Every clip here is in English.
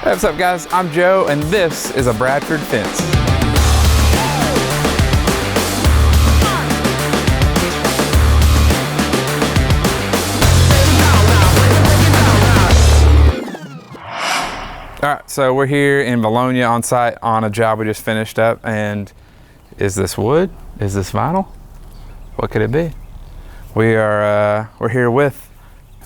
Hey, what's up guys? I'm Joe and this is a Bradford fence. All right, so we're here in Bologna on site on a job we just finished up, and is this wood? Is this vinyl? What could it be? We're here with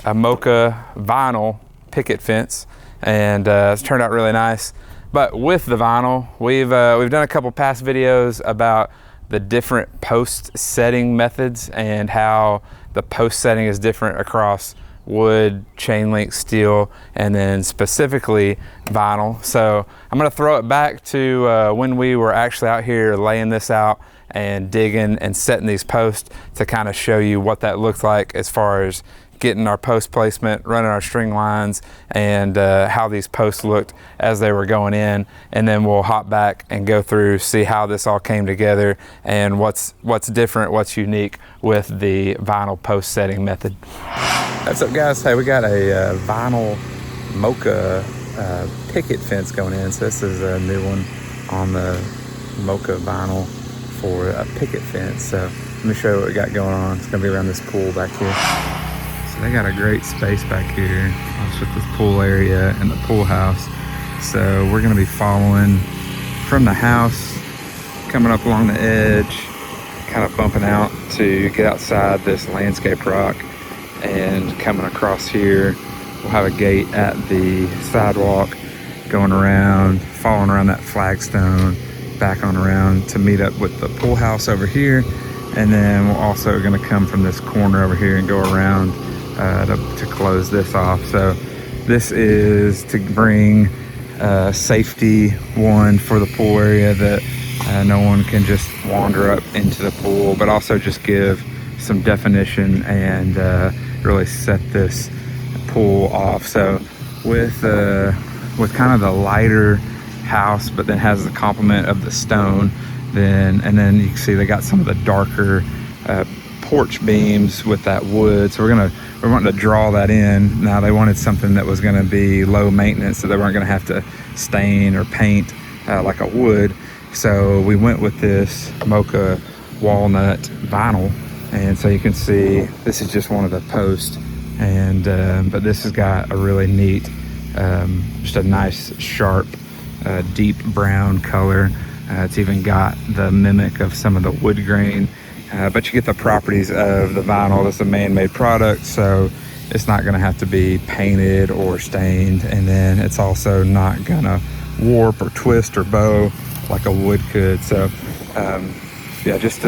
a Mocha vinyl picket fence, and it's turned out really nice. But with the vinyl, we've done a couple past videos about the different post setting methods and how the post setting is different across wood, chain link steel, and then specifically vinyl. So I'm gonna throw it back to when we were actually out here laying this out and digging and setting these posts to kind of show you what that looks like as far as getting our post placement, running our string lines, and how these posts looked as they were going in. And then we'll hop back and go through, see how this all came together and what's different, what's unique with the vinyl post setting method. What's up guys? Hey, we got a vinyl Mocha picket fence going in. So this is a new one on the Mocha vinyl for a picket fence. So let me show you what we got going on. It's gonna be around this pool back here. So they got a great space back here with this pool area and the pool house. So we're gonna be following from the house, coming up along the edge, kind of bumping out to get outside this landscape rock, and coming across here. We'll have a gate at the sidewalk, going around, following around that flagstone, back on around to meet up with the pool house over here. And then we're also gonna come from this corner over here and go around to close this off. So this is to bring safety, one, for the pool area, that no one can just wander up into the pool, but also just give some definition and really set this pool off. So with kind of the lighter house, but then has the complement of the stone, and then you can see they got some of the darker porch beams with that wood. So we're wanting to draw that in. Now they wanted something that was going to be low maintenance, so they weren't going to have to stain or paint like a wood. So we went with this Mocha Walnut vinyl. And so you can see this is just one of the posts, and but this has got a really neat, just a nice sharp, deep brown color. It's even got the mimic of some of the wood grain, but you get the properties of the vinyl. It's a man-made product, so it's not going to have to be painted or stained, and then it's also not going to warp or twist or bow like a wood could. So yeah, just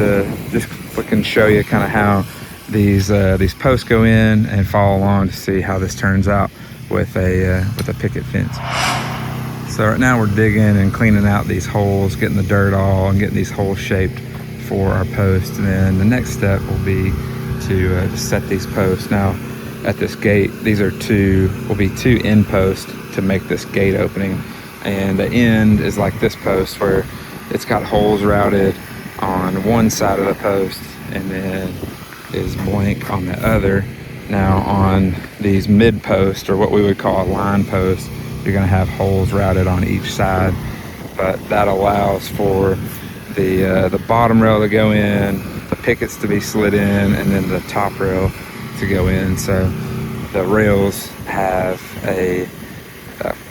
we can show you kind of how these posts go in, and follow along to see how this turns out with a picket fence. So right now we're digging and cleaning out these holes, getting the dirt all, and getting these holes shaped for our posts. And then the next step will be to set these posts. Now at this gate, these will be two end posts to make this gate opening, and the end is like this post where it's got holes routed on one side of the post and then is blank on the other. Now on these mid posts, or what we would call a line post, you're going to have holes routed on each side, but that allows for the bottom rail to go in, the pickets to be slid in, and then the top rail to go in. So the rails have a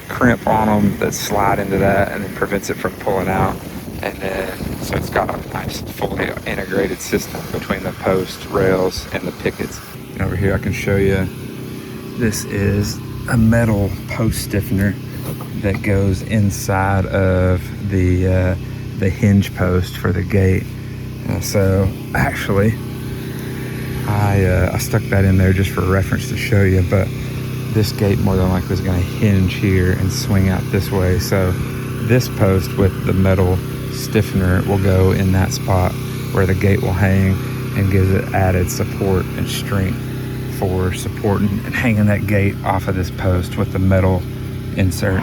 crimp on them that slide into that and then prevents it from pulling out. And then, so it's got a nice fully integrated system between the post, rails, and the pickets. And over here I can show you, this is a metal post stiffener that goes inside of the hinge post for the gate. So actually, I stuck that in there just for reference to show you, but this gate more than likely is going to hinge here and swing out this way. So this post with the metal stiffener will go in that spot where the gate will hang, and gives it added support and strength for supporting and hanging that gate off of this post with the metal insert.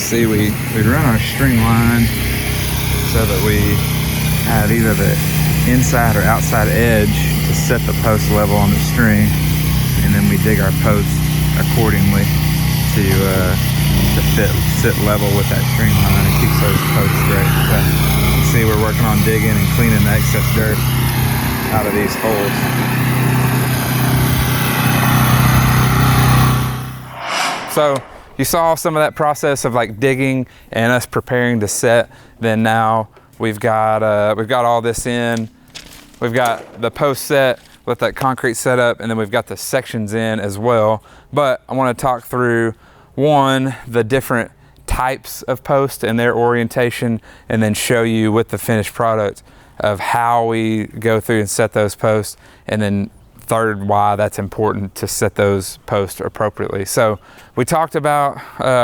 See, we run our string line so that we have either the inside or outside edge to set the post level on the string, and then we dig our post accordingly. to sit level with that string line. It keeps those posts straight. So you see we're working on digging and cleaning the excess dirt out of these holes. So you saw some of that process of like digging and us preparing to set. Then now we've got all this in. We've got the post set with that concrete setup, and then we've got the sections in as well. But I want to talk through the different types of posts and their orientation, and then show you with the finished product of how we go through and set those posts, and then third, why that's important to set those posts appropriately. So we talked about,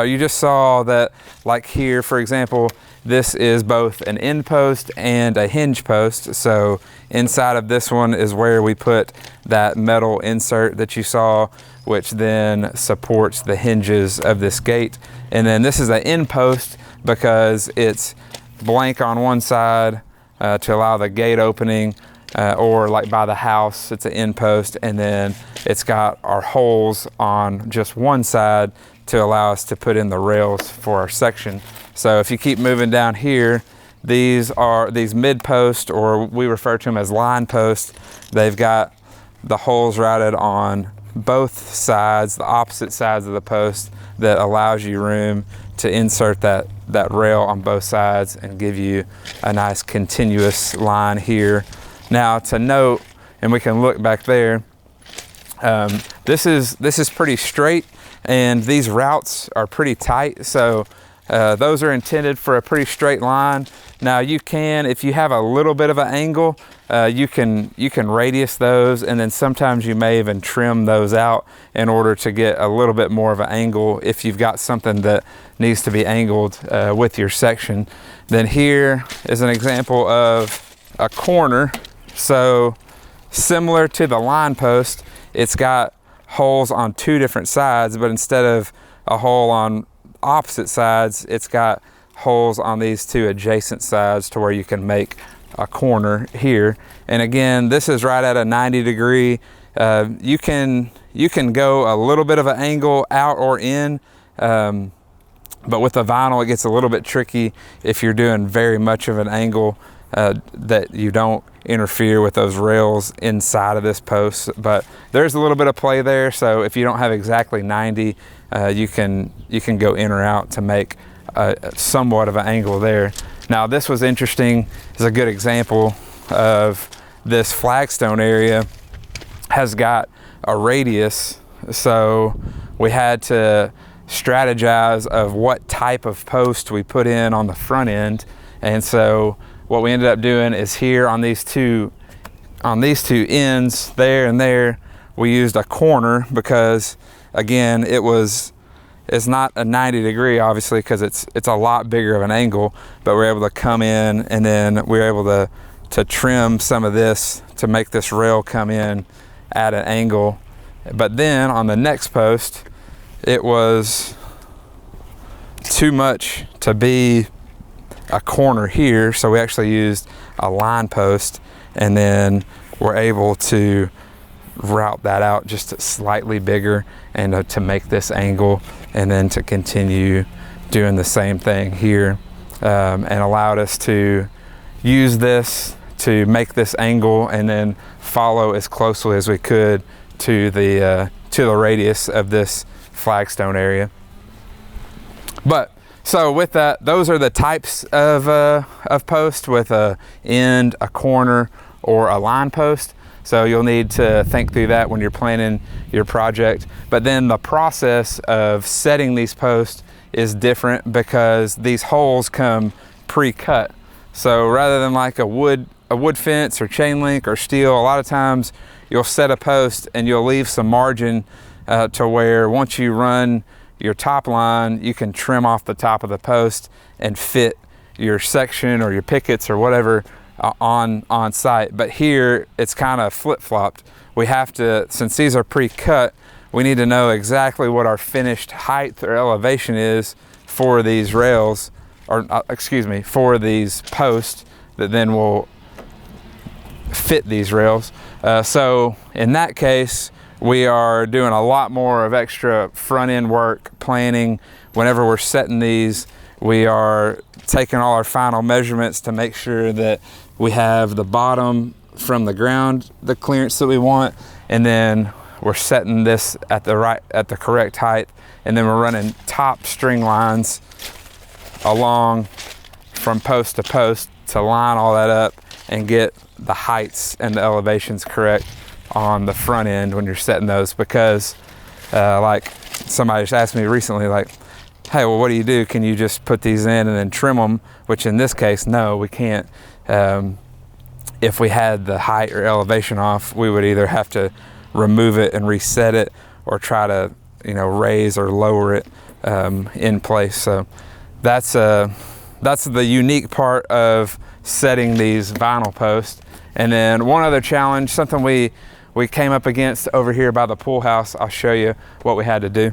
you just saw that, like here, for example, this is both an end post and a hinge post. So inside of this one is where we put that metal insert that you saw, which then supports the hinges of this gate. And then this is an end post because it's blank on one side to allow the gate opening, or like by the house, it's an end post, and then it's got our holes on just one side to allow us to put in the rails for our section. So if you keep moving down here, these are these mid posts, or we refer to them as line posts. They've got the holes routed on both sides, the opposite sides of the post, that allows you room to insert that rail on both sides and give you a nice continuous line here. Now to note, and we can look back there, this is pretty straight, and these routes are pretty tight. So those are intended for a pretty straight line. Now you can, if you have a little bit of an angle, you can radius those, and then sometimes you may even trim those out in order to get a little bit more of an angle if you've got something that needs to be angled with your section. Then here is an example of a corner. So similar to the line post, it's got holes on two different sides, but instead of a hole on opposite sides, it's got holes on these two adjacent sides to where you can make a corner here. And again, this is right at a 90 degree. You can go a little bit of an angle out or in, but with the vinyl, it gets a little bit tricky if you're doing very much of an angle, that you don't interfere with those rails inside of this post. But there's a little bit of play there. So if you don't have exactly 90, you can go in or out to make somewhat of an angle there. Now this was interesting. It's a good example of this flagstone area has got a radius. So we had to strategize of what type of post we put in on the front end. And so what we ended up doing is here on these two ends, there and there, we used a corner because again, it's not a 90 degree, obviously, because it's a lot bigger of an angle, but we're able to come in, and then we're able to trim some of this to make this rail come in at an angle. But then on the next post, it was too much to be a corner here, so we actually used a line post, and then we're able to route that out just slightly bigger and to make this angle, and then to continue doing the same thing here, and allowed us to use this to make this angle and then follow as closely as we could to the radius of this flagstone area. But so with that, those are the types of post, with a end, a corner, or a line post. So you'll need to think through that when you're planning your project. But then the process of setting these posts is different because these holes come pre-cut. So rather than like a wood fence or chain link or steel, a lot of times you'll set a post and you'll leave some margin to where once you run your top line, you can trim off the top of the post and fit your section or your pickets or whatever on site. But here it's kind of flip-flopped. We have to, since these are pre-cut, we need to know exactly what our finished height or elevation is for these rails, or for these posts that then will fit these rails. So in that case, we are doing a lot more of extra front end work, planning. Whenever we're setting these, we are taking all our final measurements to make sure that we have the bottom from the ground, the clearance that we want, and then we're setting this at the correct height, and then we're running top string lines along from post to post to line all that up and get the heights and the elevations correct on the front end when you're setting those. Because like somebody just asked me recently, like, hey, well, what do you do? Can you just put these in and then trim them? Which in this case, no, we can't. If we had the height or elevation off, we would either have to remove it and reset it, or try to, you know, raise or lower it in place. So that's the unique part of setting these vinyl posts. And then one other challenge, something we came up against over here by the pool house. I'll show you what we had to do.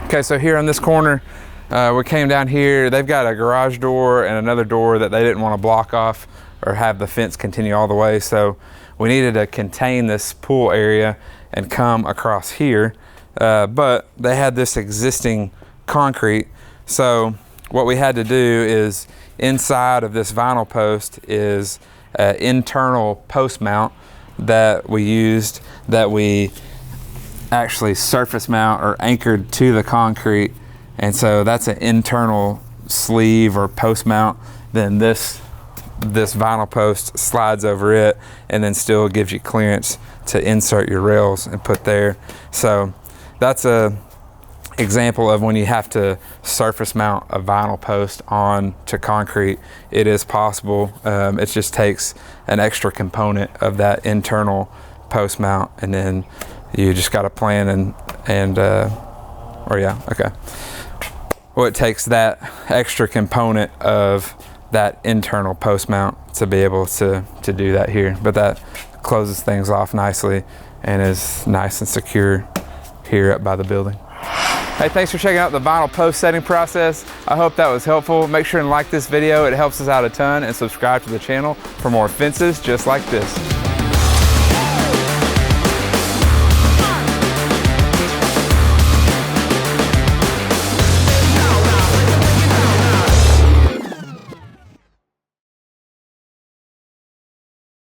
Okay, so here on this corner, we came down here. They've got a garage door and another door that they didn't want to block off or have the fence continue all the way. So we needed to contain this pool area and come across here. But they had this existing concrete. So what we had to do is, inside of this vinyl post is an internal post mount that we used, that we actually surface mount or anchored to the concrete. And so that's an internal sleeve or post mount. Then this vinyl post slides over it and then still gives you clearance to insert your rails and put there. So that's a example of when you have to surface mount a vinyl post on to concrete. It is possible. It just takes an extra component of that internal post mount, and then you just got to plan well, it takes that extra component of that internal post mount to be able to do that here. But that closes things off nicely and is nice and secure here up by the building. Hey, thanks for checking out the vinyl post setting process. I hope that was helpful. Make sure and like this video. It helps us out a ton, and subscribe to the channel for more fences just like this.